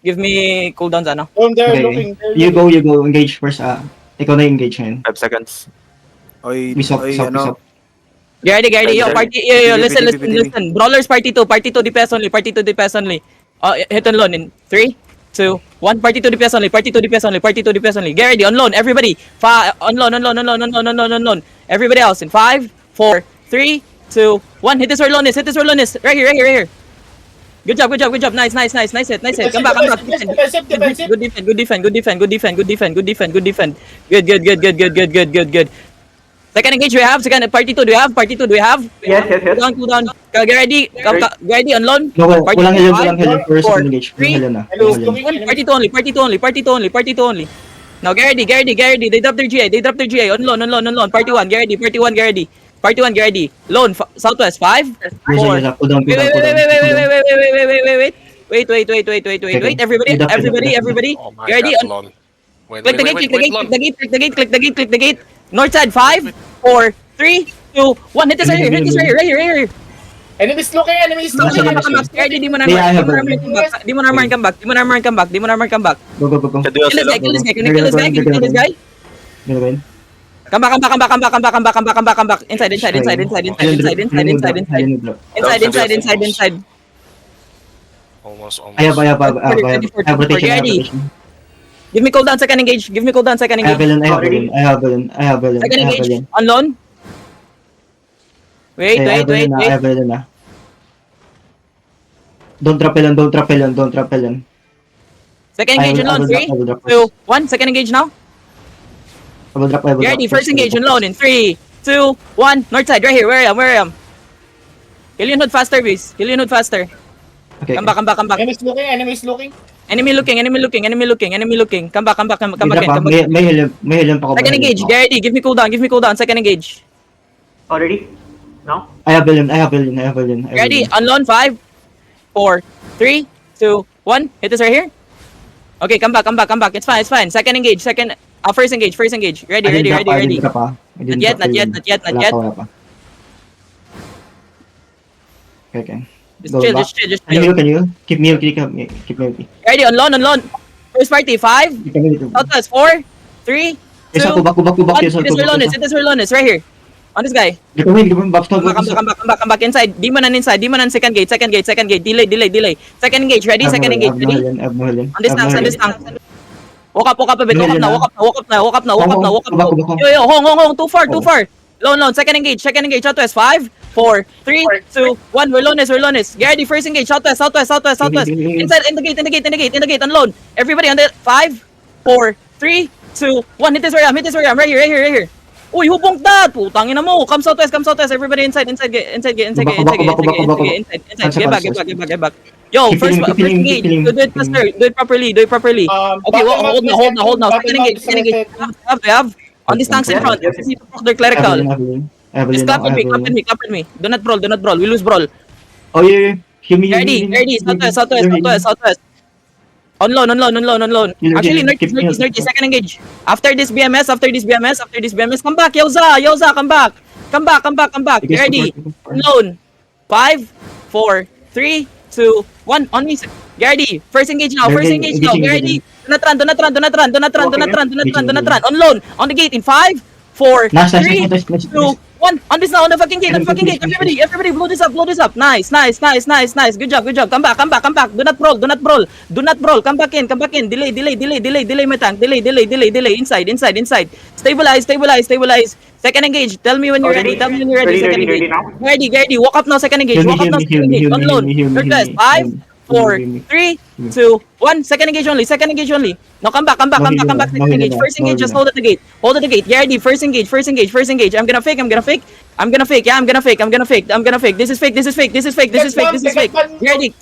Give me cooldowns, ano? They're Okay. looking. You go, engage first. Ikaw na engage ngayon. 5 seconds. We swap. Gardy, yo, party, yo, listen. BTB. Brawlers, party 2, DPS only, party 2, DPS only. Hit on loan in 3, 2, 1, party 2, DPS only, party 2, DPS only, party 2, DPS only. Gardy, on loan, everybody. On loan. Everybody else in 5, 4, 3, 2, 1. Hit this where loan is. Right here. Good job. Nice hit. Come back. Good defend. Good. Second engage we have. Party 2 do we have? Yes. Cool down. Get ready. Ready on loan. No, Party walang two, heal five, first. four, Engage. three, Walang na. two, Walang na. Party 2 only. Now get ready. They drop their GA. On loan. Party 1, get ready. Party 1, get ready. Loan, southwest, 5, 4. Cool down. Wait. Everybody. Oh my Get ready. god, Lon. Click the Lon. gate. The gate. North side, 5, 4, 3, 2, 1. Hit this right here. Enemies looking. Ready, di mo na Yeah, I have armor and come back. Come back. Go. Kaduyo sila. Kill this guy. Gagawin. Come back. Inside. Almost. I have rotation. Give me cooldown, second engage. I have balloon. Second engage. On loan. Wait. I have balloon na. Don't drop alone. Second engage on loan. 3, 2, 1. Second engage now. I will drop. Ready, first engage on loan in 3, 2, 1. North side, right here. Where I am. Kill your hood faster, Beast. Okay. Come back. Enemies looking. Enemy looking. Come back in. May heal pa ko. Second engage, Gardy, give me cooldown. Second engage. Already? No? I have balloon. Ready, on loan, 5, 4, 3, 2, 1. Hit this right here. Okay, come back. It's fine. Second engage. First engage. Ready. Not yet. Wala pa. Okay. Just chill. Can you keep me? Ready, on loan. First party, 5, Southwest, 4, 3, 2, 1. Hit this where loan is. Right here. On this guy. Come back inside. Demon and second gate. Delay. Second engage, ready? On this tank. Walk up a bit. Walk up now. Yo, hong. Too far. Loan. Second engage. Southwest, 5, 4, 3, 2, 1. We're loan is. Get ready. First engage. Southwest. Inside. In the gate. On loan. Everybody on the 5, 4, 3, 2, 1. Hit this where I am. Right here. Uy, hubong that! Putang ina mo! Come southwest! Everybody inside! Get back! Yo, first engage! Do it faster! Do it properly! Okay, hold now! Second engage! We have on these tanks in front! They're clerical! Just clap with me! Do not brawl! We lose brawl! Oh yeah. Ready! Southwest! On loan. Actually, Nerdy, second engage. After this BMS, come back, Yoza, come back. Ready? On loan. 5, 4, 3, 2, 1. On me. Ready? First engage now. Ready? Do not run. On loan. On the gate in 5, 4, 3, 2, 1. On this now. On the fucking gate. Everybody, blow this up. Nice. Good job. Come back. Do not brawl. Come back in. Delay my tank. Delay. Inside. Stabilize. Second engage. Tell me when you're ready. Second engage. now? Ready. Walk up now. Second engage. On loan. Northwest. 5, 4, 3, 2, 1. Second engage only. Now come back. Second engage. First engage. Just hold at the gate. Get ready. First engage. I'm gonna fake. This is fake. Ready.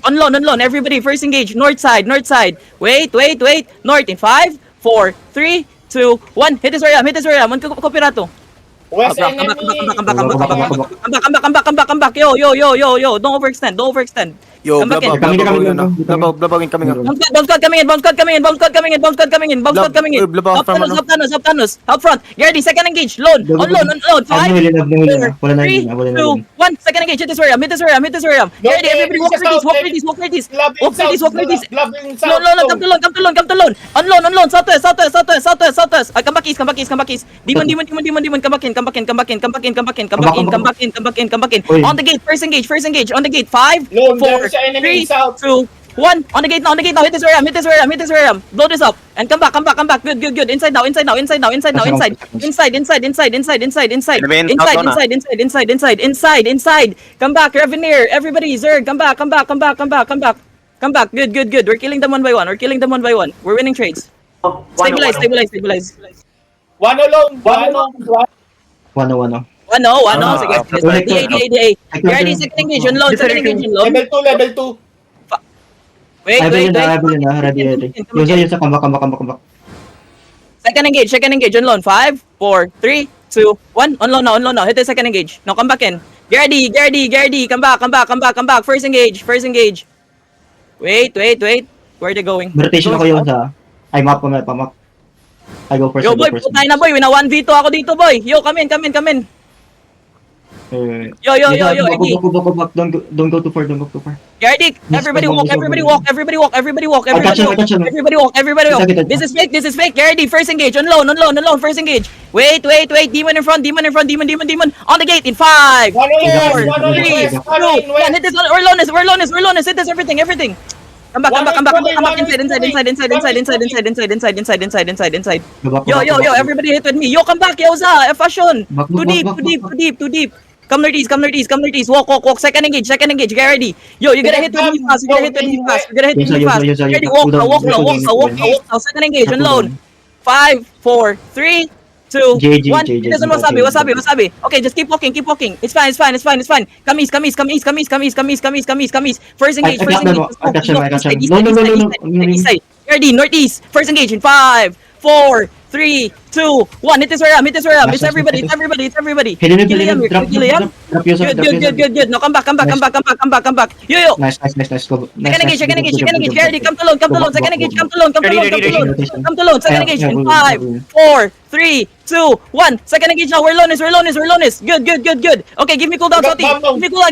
On loan. Everybody. First engage. North side. Wait. North in 5, 4, 3, 2, 1. Hit this where I am. Copyrato. West Come enemy. back. Yo. Don't overextend. Yo, Come back in. blabawin kami nga. Bounce card coming in. Bounce card coming in. Blab- Up Thanos. Out front. Gardy, second engage. Loan. On loan. 5, 4, 3, 2, 1. Second engage. Hit this area. Gardy, everybody walk near this. Walk near this. Loan. Come to loan. On loan. Southwest. Come back east. Demon. Come back in. On the gate. First engage. On the gate. 5, Loan, 4, there's an enemy 3, south. 2, 1. On the gate now. Hit this area. Blow this up. And come back. Good. Inside now. Inside. Come back. Reveneer. Everybody. Zerg. Come back. Good. We're killing them one by one. We're winning trades. Oh, Stabilize. One alone. 1-0. Sige. ADA. Gardy, second engage on loan. Level 2. Wait. Ready. Use, come back. Second engage on loan. 5, 4, 3, 2, 1. On loan now. Hit the second engage. Now come back in. Gardy. Come back. First engage. Wait. Where are they going? Rotation ako yun sa... Ay, map. I go first. Yo boy, putay na boy. Wina 1v2 ako dito boy. Yo, come in. Yo, Iggy. Back. Don't go too far. Gardy, everybody walk. Everybody walk. Everybody walk. This is fake. Gardy, first engage. On loan. First engage. Wait. Demon in front. On the gate in 5, 4, 3, 2, 1. Hit this. We're lonest. Hit this. Everything. Come back. Inside. Yo. Everybody hit with me. Yo, come back. Yo, Za. Fashion. Too deep. Come northeast. Walk. Second engage. Gardy. Yo, you're gonna hit with me fast. Gardy, walk now. Second engage. On loan. 5, 4, 3, 2, 1. It doesn't wasabi. Okay, just keep walking. It's fine. Come east. First engage. East side. Gardy, northeast. First engage in 5, 4, 3, 2, 1. Hit this area. It's everybody. Killiam. Good. No, come back. Yo. Nice. Go. Second engage. Gardy, come to loan. Second engage. Come to loan. Second engage in 5, 4, 3, 2, 1. Second engage now. We're lonest. Good. Okay, give me cooldown, Soti. Give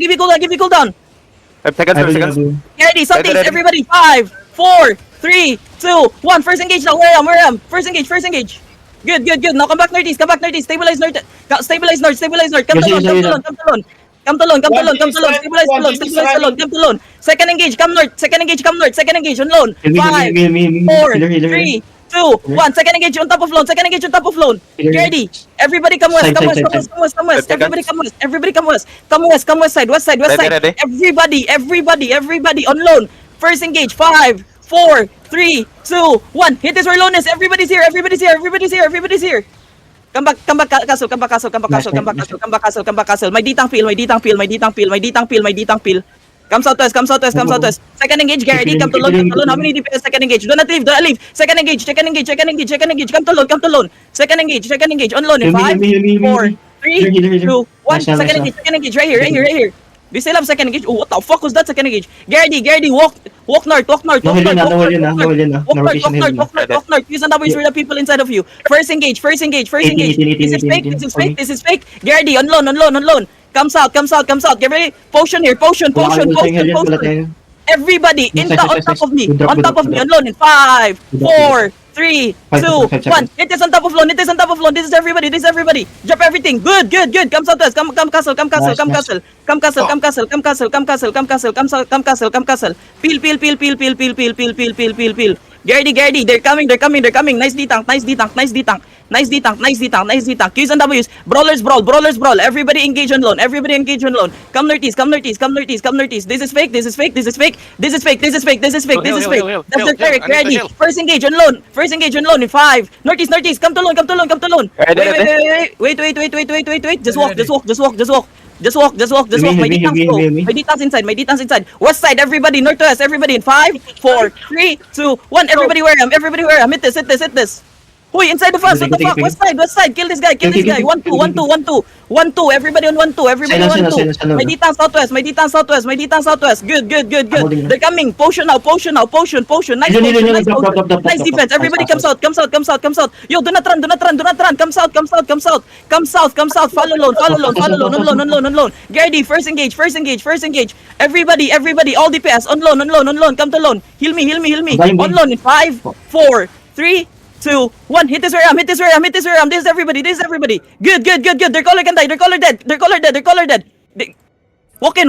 me cooldown. Seconds. Gardy, something. Everybody. 5, 4, 3, 2, 1. First engage now. Where I am. First engage. Good. Now come back northeast. Stabilize north. Come to loan. Stabilize alone. Come to loan. Second engage. Come north. Second engage on loan. 5, 4, 3, 2, 1. Second engage on top of loan. Gardy. Everybody come west. Everybody come west. Come west side. West side. Ready. Everybody on loan. First engage. 5, 4, 3, 2, 1. Hit this where loan is. Everybody's here. Come back castle. My detang peel. Come southwest. Second engage, Gardy. Come to loan. How many DPS? Second engage. Do not leave. Second engage. Come to loan. Second engage. On loan in 5, 4, 3, 2, 1. Second engage. Right here. We still have second engage. Oh, what the fuck was that second engage? Gardy, walk north. Walk north. Use an W for the people inside of you. First engage. This is fake. Gardy, on loan. Come south. Get ready. Potion here. Potion. Everybody on top of me. On loan in 5, 4, 3, 2, 1. Hit this on top of loan. This is everybody. Drop everything. Good. Come southwest. Come castle. Peel. Gardy. They're coming. Nice detank. Qs and Ws. Brawlers brawl. Everybody engage on loan. Come northeast. This is fake. This is fake. That's the cleric. Ready. First engage on loan in 5. Northeast. Come to loan. Wait. Just walk. My detang's inside. West side, everybody. Northwest, everybody in 5, 4, 3, 2, 1. Everybody wear them. Hit this. Huy, inside the fast, what the fuck? West side, kill this guy. 1-2, 1-2, 1-2. 1-2, everybody on 1-2, everybody on 1-2. May ditang southwest. Good. They're coming. Potion now. Potion. Nice potion. Nice defense. Everybody comes out. Yo, do not run. Come south. Follow alone. Gardy, first engage. Everybody, all DPS, on loan. Come to loan. Heal me. On loan in 5, 4, 3, 2, 1. Hit this ram. This is everybody. Good. Their color can die. They're color dead. Walk in.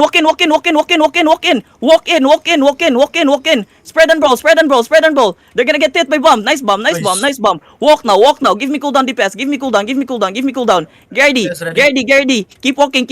Spread and brawl. They're gonna get hit by bomb. Nice bomb. Walk now. Give me cooldown DPS. Give me cooldown. Gardy. Keep walking.